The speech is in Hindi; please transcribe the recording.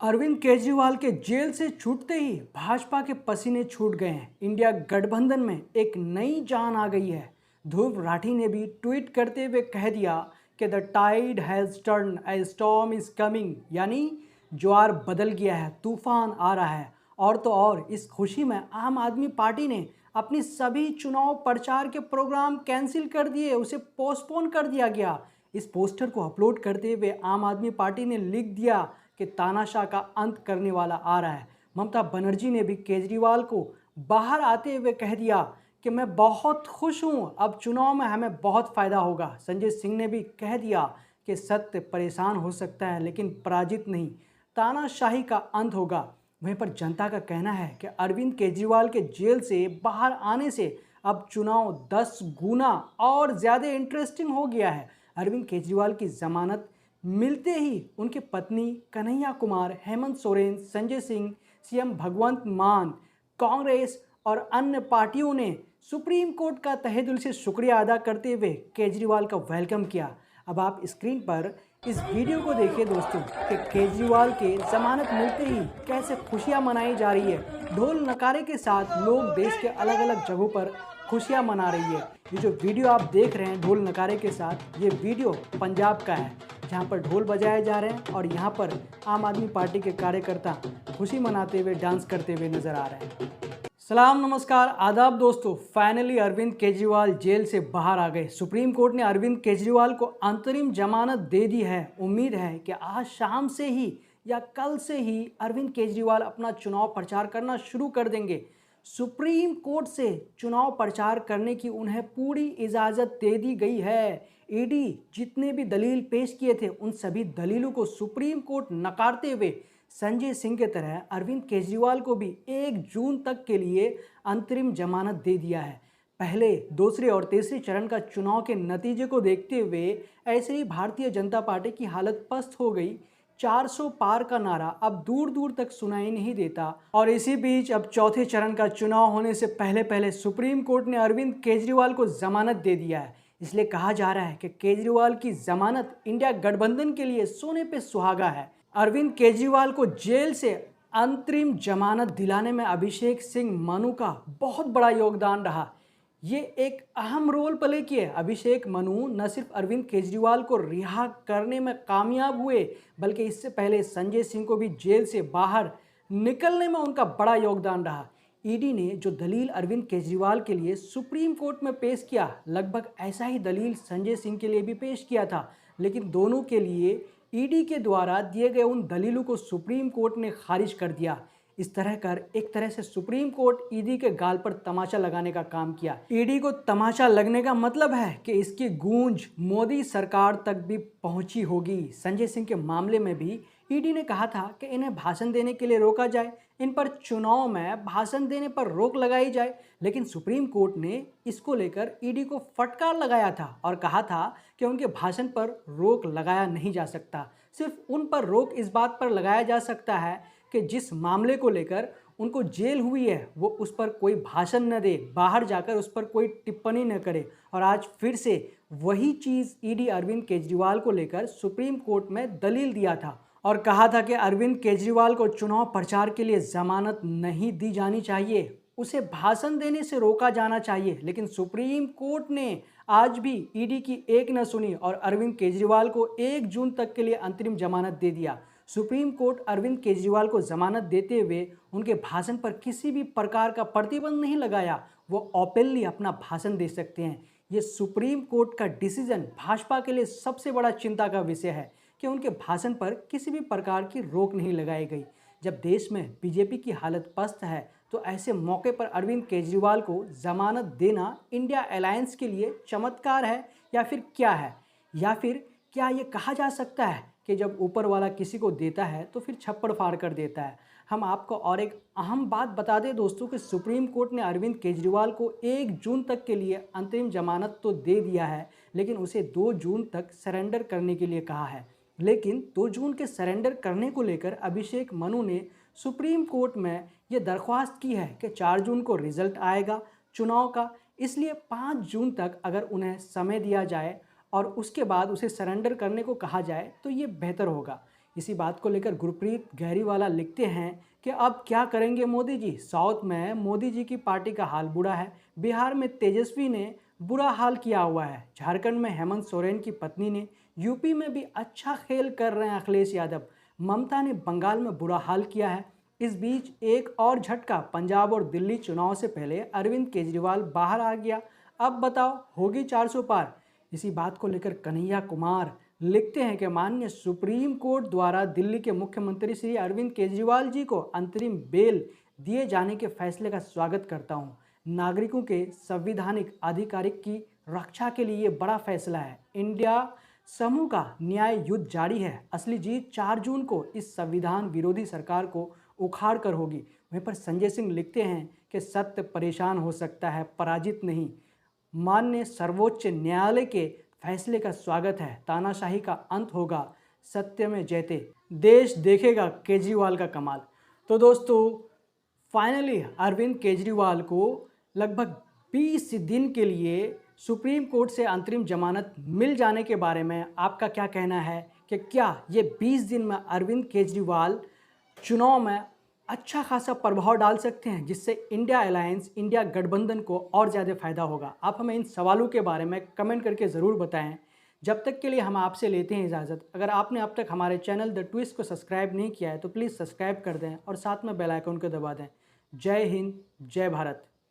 अरविंद केजरीवाल के जेल से छूटते ही भाजपा के पसीने छूट गए हैं। इंडिया गठबंधन में एक नई जान आ गई है। ध्रुव राठी ने भी ट्वीट करते हुए कह दिया कि the tide has turn, a storm is coming, यानी ज्वार बदल गया है, तूफान आ रहा है। और तो और इस खुशी में आम आदमी पार्टी ने अपनी सभी चुनाव प्रचार के प्रोग्राम कैंसिल कर दिए, उसे पोस्टपोन कर दिया गया। इस पोस्टर को अपलोड करते हुए आम आदमी पार्टी ने लिख दिया कि तानाशाह का अंत करने वाला आ रहा है। ममता बनर्जी ने भी केजरीवाल को बाहर आते हुए कह दिया कि मैं बहुत खुश हूँ, अब चुनाव में हमें बहुत फ़ायदा होगा। संजय सिंह ने भी कह दिया कि सत्य परेशान हो सकता है लेकिन पराजित नहीं, तानाशाही का अंत होगा। वहीं पर जनता का कहना है कि अरविंद केजरीवाल के जेल से बाहर आने से अब चुनाव 10 गुना और ज़्यादा इंटरेस्टिंग हो गया है। अरविंद केजरीवाल की जमानत मिलते ही उनकी पत्नी कन्हैया कुमार, हेमंत सोरेन, संजय सिंह, सीएम भगवंत मान, कांग्रेस और अन्य पार्टियों ने सुप्रीम कोर्ट का तहे दिल से शुक्रिया अदा करते हुए केजरीवाल का वेलकम किया। अब आप स्क्रीन पर इस वीडियो को देखिए दोस्तों कि केजरीवाल के जमानत मिलते ही कैसे खुशियां मनाई जा रही है। ढोल नकारे के साथ लोग देश के अलग अलग जगहों पर खुशियां मना रही है। ये जो वीडियो आप देख रहे हैं ढोल नकारे के साथ, ये वीडियो पंजाब का है जहां पर ढोल बजाए जा रहे हैं और यहां पर आम आदमी पार्टी के कार्यकर्ता खुशी मनाते हुए डांस करते हुए नजर आ रहे हैं। सलाम, नमस्कार, आदाब दोस्तों। फाइनली अरविंद केजरीवाल जेल से बाहर आ गए। सुप्रीम कोर्ट ने अरविंद केजरीवाल को अंतरिम जमानत दे दी है। उम्मीद है कि आज शाम से ही या कल से ही अरविंद केजरीवाल अपना चुनाव प्रचार करना शुरू कर देंगे। सुप्रीम कोर्ट से चुनाव प्रचार करने की उन्हें पूरी इजाज़त दे दी गई है। ईडी जितने भी दलील पेश किए थे उन सभी दलीलों को सुप्रीम कोर्ट नकारते हुए संजय सिंह के तरह अरविंद केजरीवाल को भी 1 जून तक के लिए अंतरिम जमानत दे दिया है। पहले, दूसरे और तीसरे चरण का चुनाव के नतीजे को देखते हुए ऐसे ही भारतीय जनता पार्टी की हालत पस्त हो गई। 400 पार का नारा अब दूर दूर तक सुनाई नहीं देता। और इसी बीच अब चौथे चरण का चुनाव होने से पहले पहले सुप्रीम कोर्ट ने अरविंद केजरीवाल को जमानत दे दिया है। इसलिए कहा जा रहा है कि केजरीवाल की जमानत इंडिया गठबंधन के लिए सोने पे सुहागा है। अरविंद केजरीवाल को जेल से अंतरिम जमानत दिलाने में अभिषेक सिंह मनु का बहुत बड़ा योगदान रहा। ये एक अहम रोल प्ले किए। अभिषेक मनु न सिर्फ अरविंद केजरीवाल को रिहा करने में कामयाब हुए बल्कि इससे पहले संजय सिंह को भी जेल से बाहर निकलने में उनका बड़ा योगदान रहा। ईडी ने जो दलील अरविंद केजरीवाल के लिए सुप्रीम कोर्ट में पेश किया, लगभग ऐसा ही दलील संजय सिंह के लिए भी पेश किया था, लेकिन दोनों के लिए ईडी के द्वारा दिए गए उन दलीलों को सुप्रीम कोर्ट ने खारिज कर दिया। इस तरह कर एक तरह से सुप्रीम कोर्ट ईडी के गाल पर तमाचा लगाने का काम किया। ईडी को तमाचा लगने का मतलब है कि इसकी गूंज मोदी सरकार तक भी पहुंची होगी। संजय सिंह के मामले में भी ईडी ने कहा था कि इन्हें भाषण देने के लिए रोका जाए, इन पर चुनाव में भाषण देने पर रोक लगाई जाए, लेकिन सुप्रीम कोर्ट ने इसको लेकर ईडी को फटकार लगाया था और कहा था कि उनके भाषण पर रोक लगाया नहीं जा सकता। सिर्फ उन पर रोक इस बात पर लगाया जा सकता है कि जिस मामले को लेकर उनको जेल हुई है वो उस पर कोई भाषण न दे, बाहर जाकर उस पर कोई टिप्पणी न करे। और आज फिर से वही चीज़ ईडी अरविंद केजरीवाल को लेकर सुप्रीम कोर्ट में दलील दिया था और कहा था कि अरविंद केजरीवाल को चुनाव प्रचार के लिए जमानत नहीं दी जानी चाहिए, उसे भाषण देने से रोका जाना चाहिए। लेकिन सुप्रीम कोर्ट ने आज भी ईडी की एक न सुनी और अरविंद केजरीवाल को 1 जून तक के लिए अंतरिम जमानत दे दिया। सुप्रीम कोर्ट अरविंद केजरीवाल को जमानत देते हुए उनके भाषण पर किसी भी प्रकार का प्रतिबंध नहीं लगाया। वो ओपनली अपना भाषण दे सकते हैं। ये सुप्रीम कोर्ट का डिसीजन भाजपा के लिए सबसे बड़ा चिंता का विषय है कि उनके भाषण पर किसी भी प्रकार की रोक नहीं लगाई गई। जब देश में बीजेपी की हालत पस्त है तो ऐसे मौके पर अरविंद केजरीवाल को जमानत देना इंडिया अलायंस के लिए चमत्कार है या फिर क्या है? या फिर क्या ये कहा जा सकता है कि जब ऊपर वाला किसी को देता है तो फिर छप्पड़ फाड़ कर देता है? हम आपको और एक अहम बात बता दें दोस्तों कि सुप्रीम कोर्ट ने अरविंद केजरीवाल को 1 जून तक के लिए अंतरिम जमानत तो दे दिया है, लेकिन उसे 2 जून तक सरेंडर करने के लिए कहा है। लेकिन 2 जून के सरेंडर करने को लेकर अभिषेक मनु ने सुप्रीम कोर्ट में ये दरख्वास्त की है कि 4 जून को रिजल्ट आएगा चुनाव का, इसलिए 5 जून तक अगर उन्हें समय दिया जाए और उसके बाद उसे सरेंडर करने को कहा जाए तो ये बेहतर होगा। इसी बात को लेकर गुरप्रीत गहरीवाला लिखते हैं कि अब क्या करेंगे मोदी जी। साउथ में मोदी जी की पार्टी का हाल बुरा है, बिहार में तेजस्वी ने बुरा हाल किया हुआ है, झारखंड में हेमंत सोरेन की पत्नी ने, यूपी में भी अच्छा खेल कर रहे हैं अखिलेश यादव, ममता ने बंगाल में बुरा हाल किया है। इस बीच एक और झटका, पंजाब और दिल्ली चुनाव से पहले अरविंद केजरीवाल बाहर आ गया। अब बताओ होगी 400 पार। इसी बात को लेकर कन्हैया कुमार लिखते हैं कि माननीय सुप्रीम कोर्ट द्वारा दिल्ली के मुख्यमंत्री श्री अरविंद केजरीवाल जी को अंतरिम बेल दिए जाने के फैसले का स्वागत करता हूं। नागरिकों के संवैधानिक अधिकार की रक्षा के लिए ये बड़ा फैसला है। इंडिया समूह का न्याय युद्ध जारी है। असली जीत 4 जून को इस संविधान विरोधी सरकार को उखाड़ कर होगी। वहीं पर संजय सिंह लिखते हैं कि सत्य परेशान हो सकता है, पराजित नहीं। माननीय सर्वोच्च न्यायालय के फैसले का स्वागत है। तानाशाही का अंत होगा, सत्य में जयते, देश देखेगा केजरीवाल का कमाल। तो दोस्तों, फाइनली अरविंद केजरीवाल को लगभग 20 दिन के लिए सुप्रीम कोर्ट से अंतरिम जमानत मिल जाने के बारे में आपका क्या कहना है कि क्या ये 20 दिन में अरविंद केजरीवाल चुनाव में अच्छा खासा प्रभाव डाल सकते हैं, जिससे इंडिया अलायंस, इंडिया गठबंधन को और ज़्यादा फायदा होगा? आप हमें इन सवालों के बारे में कमेंट करके ज़रूर बताएं। जब तक के लिए हम आपसे लेते हैं इजाज़त। अगर आपने अब तक हमारे चैनल द ट्विस्ट को सब्सक्राइब नहीं किया है तो प्लीज़ सब्सक्राइब कर दें और साथ में बेल आइकन को दबा दें। जय हिंद, जय भारत।